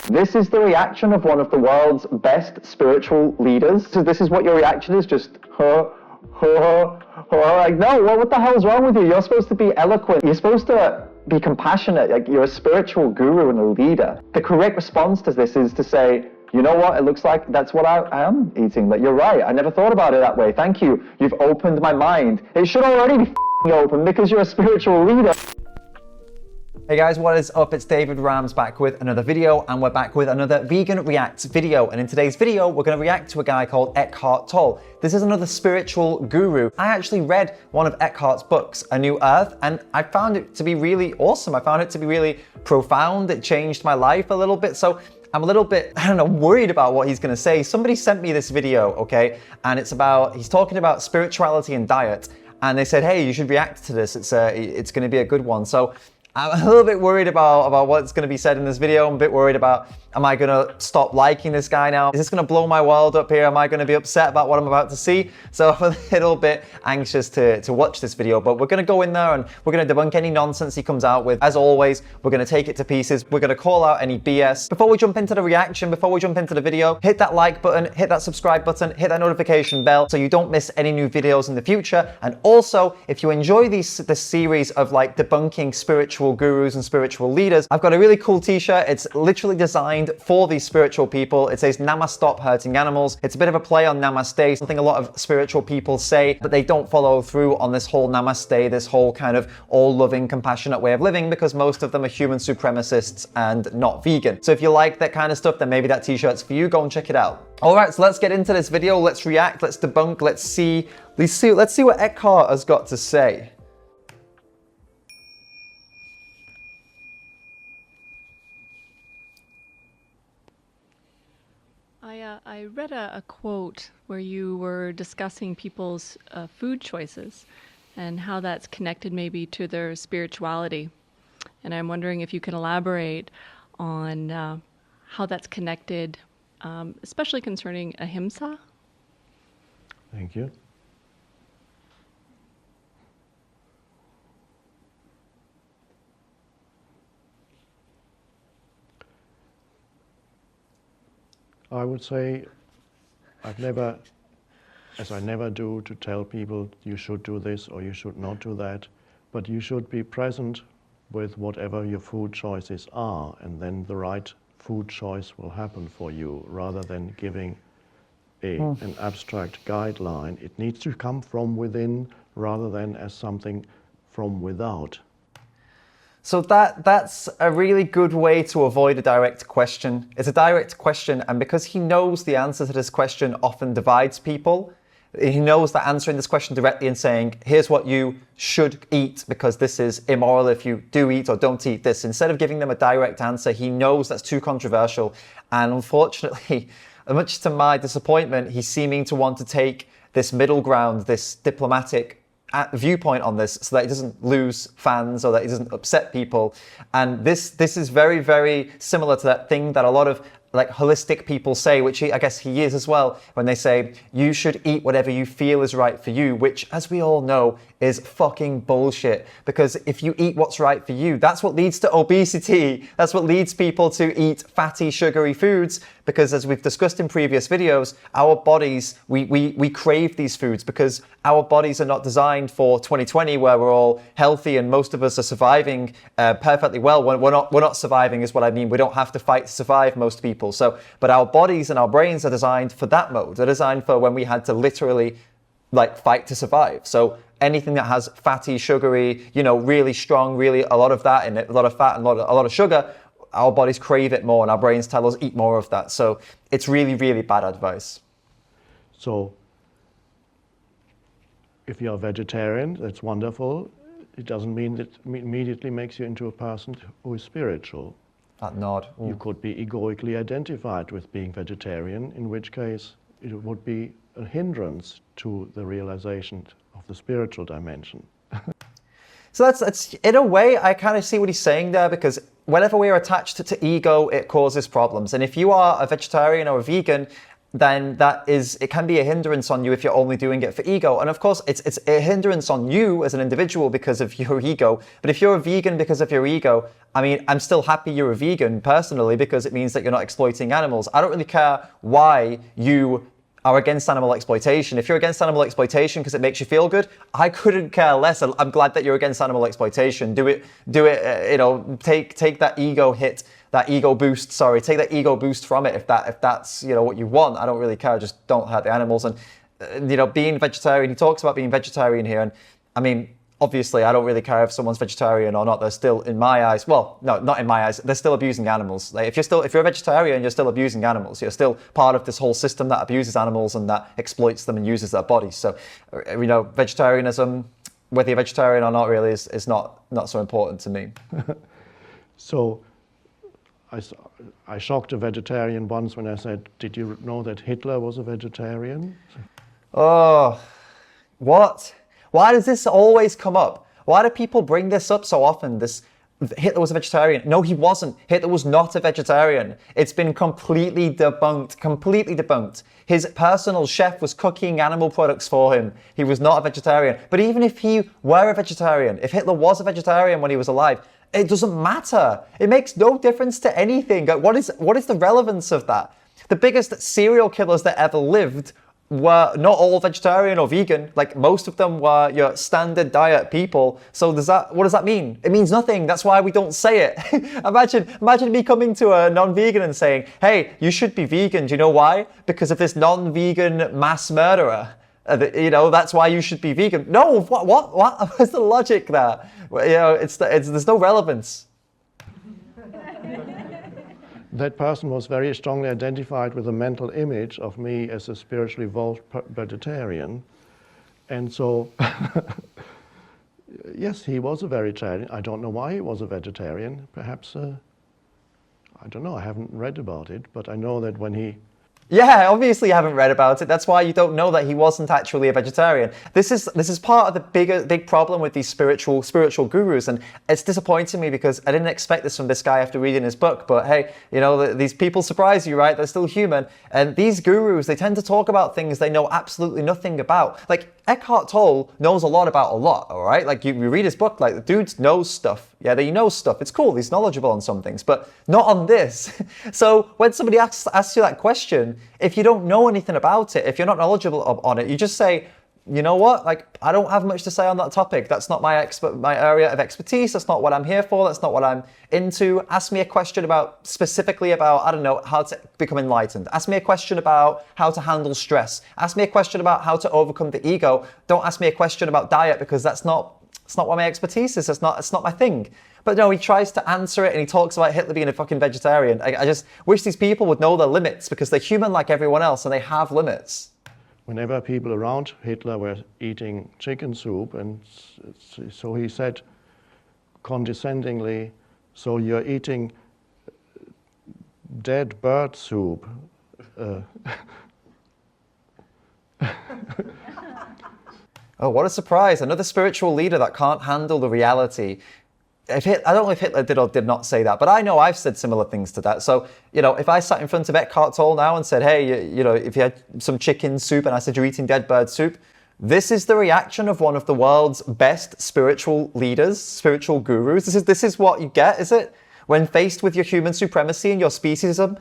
This is the reaction of one of the world's best spiritual leaders. So this is what your reaction is, just, like, no, what the hell's wrong with you? You're supposed to be eloquent. You're supposed to be compassionate. Like, you're a spiritual guru and a leader. The correct response to this is to say, you know what, it looks like that's what I am eating. Like, you're right, I never thought about it that way. Thank you. You've opened my mind. It should already be open because you're a spiritual leader. Hey guys, what is up? It's David Rams back with another video, and we're back with another Vegan React video. And in today's video, we're going to react to a guy called Eckhart Tolle. This is another spiritual guru. I actually read one of Eckhart's books, A New Earth, and I found it to be really awesome. I found it to be really profound. It changed my life a little bit. So I'm a little bit, I don't know, worried about what he's going to say. Somebody sent me this video, okay? And it's about, he's talking about spirituality and diet. And they said, hey, you should react to this. It's going to be a good one. So I'm a little bit worried about what's going to be said in this video. I'm a bit worried about, am I going to stop liking this guy now? Is this going to blow my world up here? Am I going to be upset about what I'm about to see? So I'm a little bit anxious to watch this video, but we're going to go in there and we're going to debunk any nonsense he comes out with. As always, we're going to take it to pieces. We're going to call out any BS. Before we jump into the reaction, before we jump into the video, hit that like button, hit that subscribe button, hit that notification bell so you don't miss any new videos in the future. And also, if you enjoy this series of like debunking spiritual gurus and spiritual leaders, I've got a really cool t-shirt. It's literally designed for these spiritual people. It says Namaste, stop hurting animals. It's a bit of a play on Namaste, something a lot of spiritual people say, but they don't follow through on this whole Namaste, this whole kind of all-loving, compassionate way of living, because most of them are human supremacists and not vegan. So if you like that kind of stuff, then maybe that t-shirt's for you. Go and check it out. All right, so let's get into this video. Let's react, let's debunk, let's see what Eckhart has got to say. I read a quote where you were discussing people's food choices and how that's connected maybe to their spirituality. And I'm wondering if you can elaborate on how that's connected, especially concerning ahimsa. Thank you. I would say I've never, as I never do, to tell people you should do this or you should not do that, but you should be present with whatever your food choices are, and then the right food choice will happen for you, rather than giving an abstract guideline. It needs to come from within rather than as something from without. So that's a really good way to avoid a direct question. It's a direct question, and because he knows the answer to this question often divides people, he knows that answering this question directly and saying, here's what you should eat because this is immoral if you do eat or don't eat this, instead of giving them a direct answer, he knows that's too controversial. And unfortunately, much to my disappointment, he's seeming to want to take this middle ground, this diplomatic viewpoint on this, so that he doesn't lose fans or that he doesn't upset people. And this is very, very similar to that thing that a lot of like holistic people say, which I guess he is as well, when they say you should eat whatever you feel is right for you, which, as we all know, is fucking bullshit. Because if you eat what's right for you, that's what leads to obesity. That's what leads people to eat fatty, sugary foods. Because as we've discussed in previous videos, our bodies, we crave these foods because our bodies are not designed for 2020, where we're all healthy and most of us are surviving perfectly well. We're not surviving is what I mean. We don't have to fight to survive, most people. So, but our bodies and our brains are designed for that mode. They're designed for when we had to literally like fight to survive. So anything that has fatty, sugary, you know, really strong, really a lot of that in it, a lot of fat and a lot of sugar, our bodies crave it more and our brains tell us eat more of that. So it's really, really bad advice. So if you're a vegetarian, that's wonderful. It doesn't mean that immediately makes you into a person who is spiritual. That nod. Ooh. You could be egoically identified with being vegetarian, in which case it would be a hindrance to the realization of the spiritual dimension. So that's in a way, I kind of see what he's saying there, because whenever we're attached to ego, it causes problems. And if you are a vegetarian or a vegan then it can be a hindrance on you if you're only doing it for ego. And of course, it's a hindrance on you as an individual because of your ego. But if you're a vegan because of your ego, I mean, I'm still happy you're a vegan personally because it means that you're not exploiting animals. I don't really care why you are against animal exploitation. If you're against animal exploitation because it makes you feel good, I couldn't care less. I'm glad that you're against animal exploitation. Do it, take that ego hit, that ego boost, take that ego boost from it if that's, what you want. I don't really care, just don't hurt the animals. And, being vegetarian, he talks about being vegetarian here. And I mean, obviously, I don't really care if someone's vegetarian or not. They're still, in my eyes, well, no, not in my eyes, they're still abusing animals. Like, if you're a vegetarian, you're still abusing animals. You're still part of this whole system that abuses animals and that exploits them and uses their bodies. So, vegetarianism, whether you're vegetarian or not, really is not so important to me. So, I shocked a vegetarian once when I said, "Did you know that Hitler was a vegetarian?" Oh, what? Why does this always come up? Why do people bring this up so often? Hitler was a vegetarian. No, he wasn't. Hitler was not a vegetarian. It's been completely debunked. His personal chef was cooking animal products for him. He was not a vegetarian. But even if he were a vegetarian, if Hitler was a vegetarian when he was alive, it doesn't matter. It makes no difference to anything. What is the relevance of that? The biggest serial killers that ever lived were not all vegetarian or vegan. Like, most of them were your standard diet people. So what does that mean? It means nothing. That's why we don't say it. Imagine me coming to a non-vegan and saying, "Hey, you should be vegan. Do you know why? Because of this non-vegan mass murderer. That's why you should be vegan." No, what? What's the logic there? There's no relevance. That person was very strongly identified with a mental image of me as a spiritually evolved vegetarian. And so, yes, he was a vegetarian. I don't know why he was a vegetarian. Perhaps, I don't know, I haven't read about it, but I know that when he... Yeah, obviously you haven't read about it. That's why you don't know that he wasn't actually a vegetarian. This is part of the big problem with these spiritual gurus, and it's disappointing me because I didn't expect this from this guy after reading his book. But hey, these people surprise you, right? They're still human, and these gurus, they tend to talk about things they know absolutely nothing about. Like, Eckhart Tolle knows a lot about a lot, all right? Like, you read his book, like, the dude knows stuff. Yeah, he knows stuff. It's cool. He's knowledgeable on some things, but not on this. So when somebody asks you that question, if you don't know anything about it, if you're not knowledgeable on it, you just say, "You know what? Like, I don't have much to say on that topic. That's not my area of expertise. That's not what I'm here for. That's not what I'm into. Ask me a question specifically about, I don't know, how to become enlightened. Ask me a question about how to handle stress. Ask me a question about how to overcome the ego. Don't ask me a question about diet because that's not what my expertise is. It's not my thing." But no, he tries to answer it and he talks about Hitler being a fucking vegetarian. I just wish these people would know their limits because they're human like everyone else and they have limits. Whenever people around Hitler were eating chicken soup, and so he said condescendingly, "So you're eating dead bird soup." Oh, what a surprise. Another spiritual leader that can't handle the reality. I don't know if Hitler did or did not say that, but I know I've said similar things to that. So, if I sat in front of Eckhart Tolle now and said, "Hey, if you had some chicken soup," and I said, "You're eating dead bird soup," this is the reaction of one of the world's best spiritual leaders, spiritual gurus. This is what you get, is it? When faced with your human supremacy and your speciesism?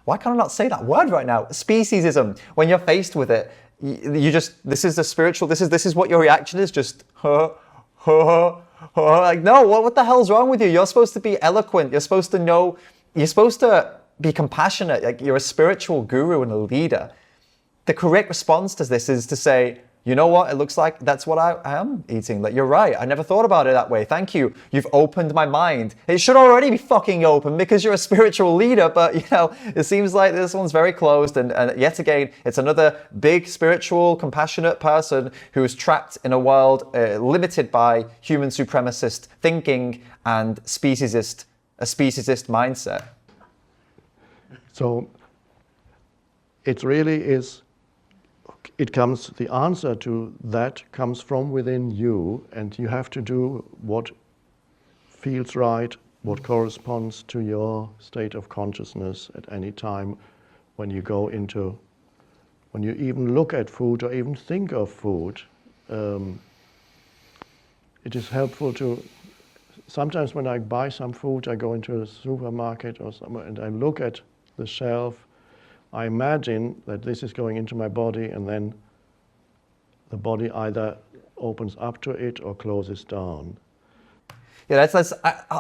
Why can't I not say that word right now? Speciesism. When you're faced with it, this is the spiritual, this is what your reaction is, just, like, no, what the hell's wrong with you? You're supposed to be eloquent. You're supposed to know, you're supposed to be compassionate. Like, you're a spiritual guru and a leader. The correct response to this is to say, "You know what? It looks like that's what I am eating. Like, you're right. I never thought about it that way. Thank you. You've opened my mind." It should already be fucking open because you're a spiritual leader, but it seems like this one's very closed. And yet again, it's another big spiritual, compassionate person who is trapped in a world limited by human supremacist thinking and a speciesist mindset. So it really is. The answer to that comes from within you, and you have to do what feels right, what corresponds to your state of consciousness at any time, when you go into, when you even look at food or even think of food, it is helpful to, sometimes when I buy some food, I go into a supermarket or somewhere and I look at the shelf, I imagine that this is going into my body and then the body either opens up to it or closes down. Yeah, that's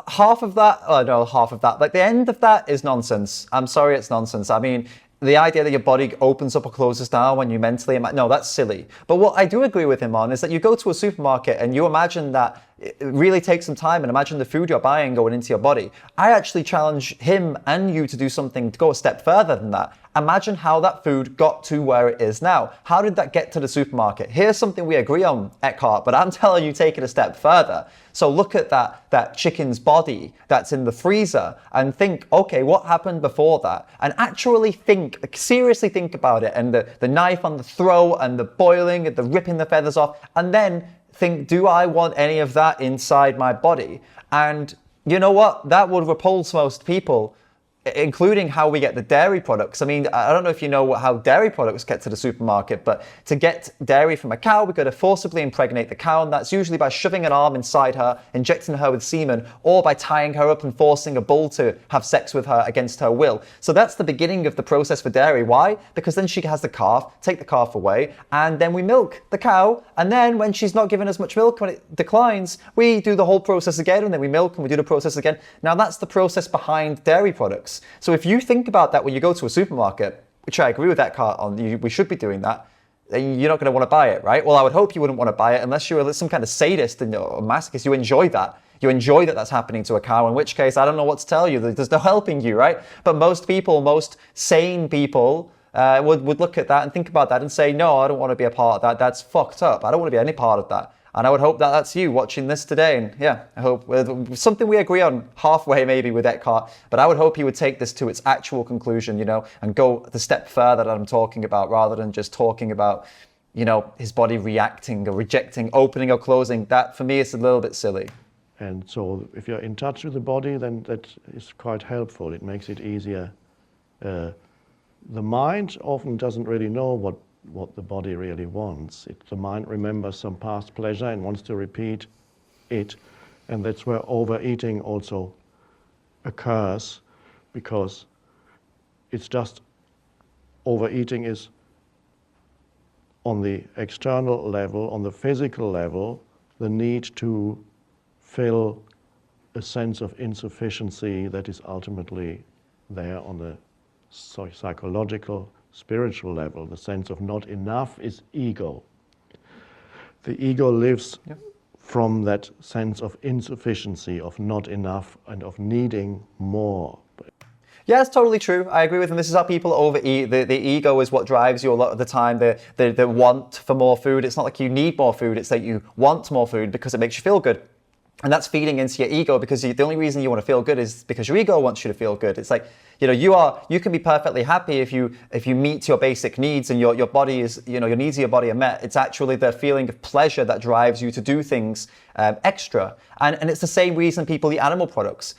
half of that. Oh, no, half of that. Like the end of that is nonsense. I'm sorry, it's nonsense. I mean, the idea that your body opens up or closes down when you mentally, no, that's silly. But what I do agree with him on is that you go to a supermarket and you imagine that it really takes some time and imagine the food you're buying going into your body. I actually challenge him and you to do something to go a step further than that. Imagine how that food got to where it is now. How did that get to the supermarket? Here's something we agree on, Eckhart, but I'm telling you, take it a step further. So look at that chicken's body that's in the freezer and think, okay, what happened before that? And actually think, seriously think about it, and the knife on the throat and the boiling and the ripping the feathers off, and then think, do I want any of that inside my body? And you know what? That would repulse most people, including how we get the dairy products. I mean, I don't know if you know how dairy products get to the supermarket, but to get dairy from a cow, we've got to forcibly impregnate the cow, and that's usually by shoving an arm inside her, injecting her with semen, or by tying her up and forcing a bull to have sex with her against her will. So that's the beginning of the process for dairy. Why? Because then she has the calf, take the calf away, and then we milk the cow, and then when she's not giving us much milk, when it declines, we do the whole process again, and then we milk and we do the process again. Now that's the process behind dairy products. So if you think about that when you go to a supermarket, which I agree with Eckhart on, we should be doing that, then you're not going to want to buy it, right? Well, I would hope you wouldn't want to buy it unless you're some kind of sadist and or masochist. You enjoy that. You enjoy that that's happening to a cow, in which case, I don't know what to tell you. There's no helping you, right? But most people, most sane people would look at that and think about that and say, no, I don't want to be a part of that. That's fucked up. I don't want to be any part of that. And I would hope that that's you watching this today. And yeah, I hope something we agree on halfway maybe with Eckhart, but I would hope he would take this to its actual conclusion, and go the step further that I'm talking about, rather than just talking about, his body reacting or rejecting, opening or closing. That for me is a little bit silly. And so if you're in touch with the body, then that is quite helpful. It makes it easier. The mind often doesn't really know what the body really wants. The mind remembers some past pleasure and wants to repeat it. And that's where overeating also occurs, because it's just overeating is on the external level, on the physical level, the need to fill a sense of insufficiency that is ultimately there on the psychological, spiritual level. The sense of not enough is ego. The ego lives from that sense of insufficiency, of not enough, and of needing more. Yeah, it's totally true. I agree with him. This is how people overeat. The ego is what drives you a lot of the time. The want for more food. It's not like you need more food. It's that you want more food because it makes you feel good. And that's feeding into your ego, because the only reason you want to feel good is because your ego wants you to feel good. It's like, you can be perfectly happy if you meet your basic needs and your body is, your needs of your body are met. It's actually the feeling of pleasure that drives you to do things extra. And it's the same reason people eat animal products.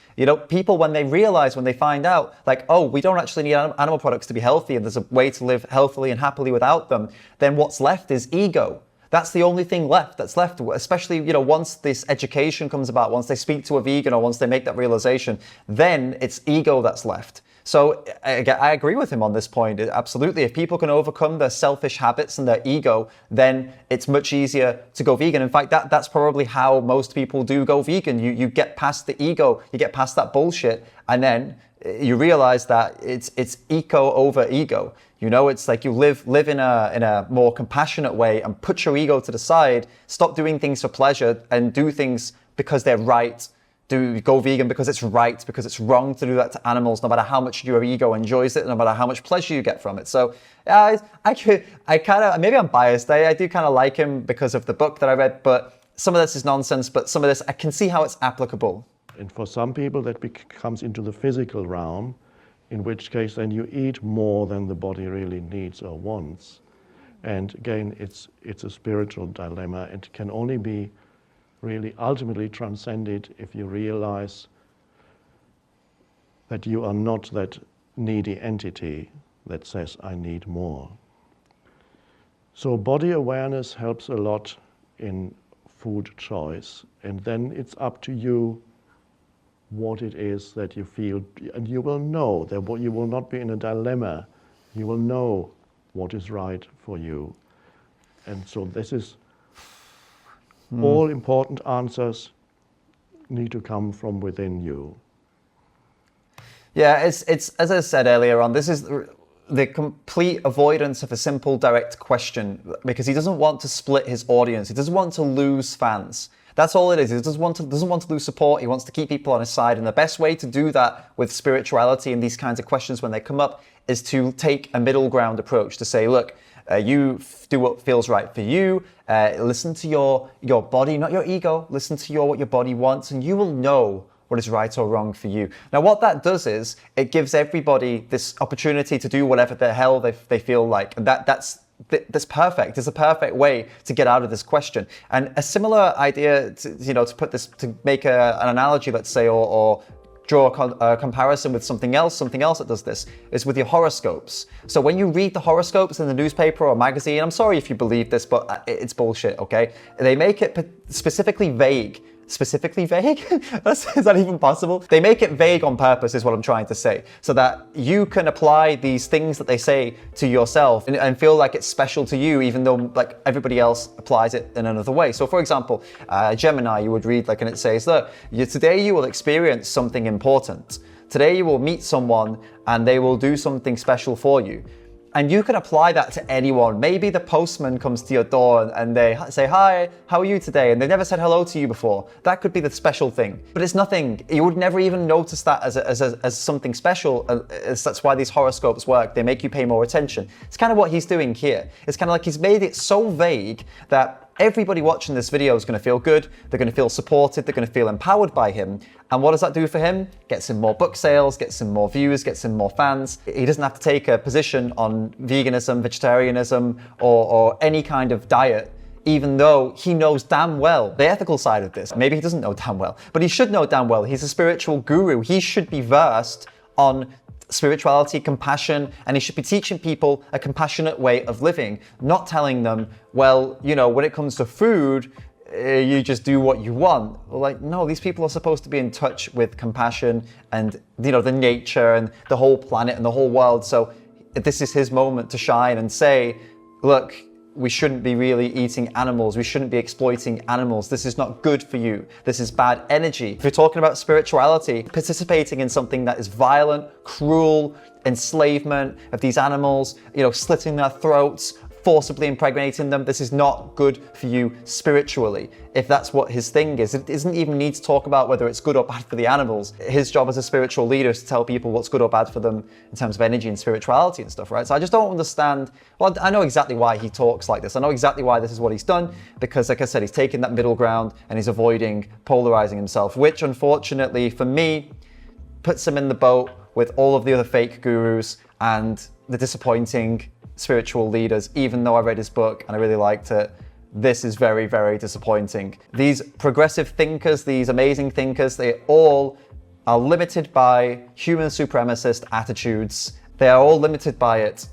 People, when they find out, like, oh, we don't actually need animal products to be healthy and there's a way to live healthily and happily without them, then what's left is ego. That's the only thing that's left, especially, once this education comes about, once they speak to a vegan or once they make that realization, then it's ego that's left. So I agree with him on this point. Absolutely. If people can overcome their selfish habits and their ego, then it's much easier to go vegan. In fact, that's probably how most people do go vegan. You get past the ego, you get past that bullshit, and then you realize that it's eco over ego. It's like you live in a more compassionate way and put your ego to the side, stop doing things for pleasure and do things because they're right. Go vegan because it's right, because it's wrong to do that to animals, no matter how much your ego enjoys it, no matter how much pleasure you get from it. So I kind of, maybe I'm biased. I do kind of like him because of the book that I read, but some of this is nonsense, but some of this, I can see how it's applicable. And for some people that comes into the physical realm, in which case then you eat more than the body really needs or wants. And again, it's a spiritual dilemma. It can only be really ultimately transcended if you realize that you are not that needy entity, that says, I need more. So body awareness helps a lot in food choice. And then it's up to you what it is that you feel. And you will know that you will not be in a dilemma. You will know what is right for you. And so this is all important answers need to come from within you. Yeah, it's as I said earlier on, this is the complete avoidance of a simple, direct question, because he doesn't want to split his audience. He doesn't want to lose fans. That's all it is. He doesn't want to lose support. He wants to keep people on his side. And the best way to do that with spirituality and these kinds of questions when they come up is to take a middle ground approach, to say, look, you do what feels right for you. Listen to your body, not your ego. Listen to what your body wants, and you will know what is right or wrong for you. Now, what that does is it gives everybody this opportunity to do whatever the hell they feel like. And that's perfect. It's a perfect way to get out of this question. And a similar idea, to make an analogy, let's say, or draw a comparison with something else that does this, is with your horoscopes. So when you read the horoscopes in the newspaper or magazine, I'm sorry if you believe this, but it's bullshit, okay? They make it specifically vague. Specifically vague? Is that even possible? They make it vague on purpose, is what I'm trying to say, so that you can apply these things that they say to yourself and feel like it's special to you, even though like everybody else applies it in another way. So for example, Gemini, you would read like, and it says, look, today you will experience something important. Today you will meet someone and they will do something special for you. And you can apply that to anyone. Maybe the postman comes to your door and they say, hi, how are you today? And they've never said hello to you before. That could be the special thing. But it's nothing. You would never even notice that as something special. That's why these horoscopes work. They make you pay more attention. It's kind of what he's doing here. It's kind of like he's made it so vague that everybody watching this video is going to feel good. They're going to feel supported. They're going to feel empowered by him. And what does that do for him? Gets him more book sales, gets him more views, gets him more fans. He doesn't have to take a position on veganism, vegetarianism, or any kind of diet, even though he knows damn well the ethical side of this. Maybe he doesn't know damn well, but he should know damn well. He's a spiritual guru. He should be versed on spirituality, compassion, and he should be teaching people a compassionate way of living, not telling them, well, when it comes to food, you just do what you want. Like, no, these people are supposed to be in touch with compassion and, the nature and the whole planet and the whole world. So this is his moment to shine and say, look, we shouldn't be really eating animals. We shouldn't be exploiting animals. This is not good for you. This is bad energy. If you're talking about spirituality, participating in something that is violent, cruel, enslavement of these animals, slitting their throats, forcibly impregnating them, this is not good for you spiritually. If that's what his thing is, it doesn't even need to talk about whether it's good or bad for the animals. His job as a spiritual leader is to tell people what's good or bad for them in terms of energy and spirituality and stuff, right? So I just don't understand. Well, I know exactly why he talks like this. I know exactly why this is what he's done, because like I said, he's taken that middle ground and he's avoiding polarizing himself, which unfortunately for me puts him in the boat with all of the other fake gurus and the disappointing spiritual leaders. Even though I read his book and I really liked it, this is very, very disappointing. These progressive thinkers, these amazing thinkers, they all are limited by human supremacist attitudes. They are all limited by it.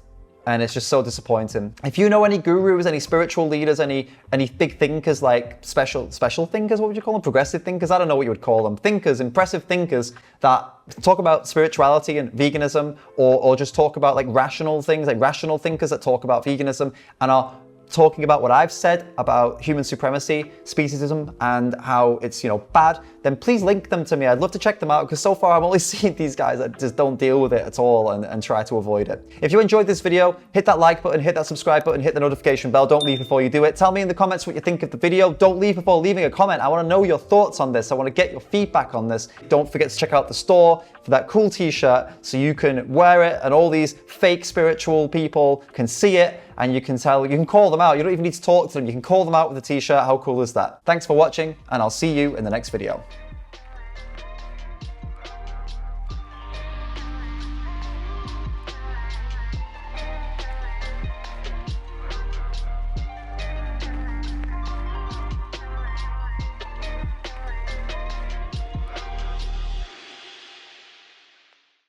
And it's just so disappointing. If you know any gurus, any spiritual leaders, any big thinkers, like special thinkers, what would you call them? Progressive thinkers? I don't know what you would call them. Thinkers, impressive thinkers that talk about spirituality and veganism, or just talk about like rational things, like rational thinkers that talk about veganism and are talking about what I've said about human supremacy, speciesism, and how it's, bad, then please link them to me. I'd love to check them out, because so far I'm only seeing these guys that just don't deal with it at all and try to avoid it. If you enjoyed this video, hit that like button, hit that subscribe button, hit the notification bell. Don't leave before you do it. Tell me in the comments what you think of the video. Don't leave before leaving a comment. I want to know your thoughts on this. I want to get your feedback on this. Don't forget to check out the store for that cool t-shirt so you can wear it and all these fake spiritual people can see it, and you can call them out. You don't even need to talk to them. You can call them out with a t-shirt. How cool is that? Thanks for watching, and I'll see you in the next video.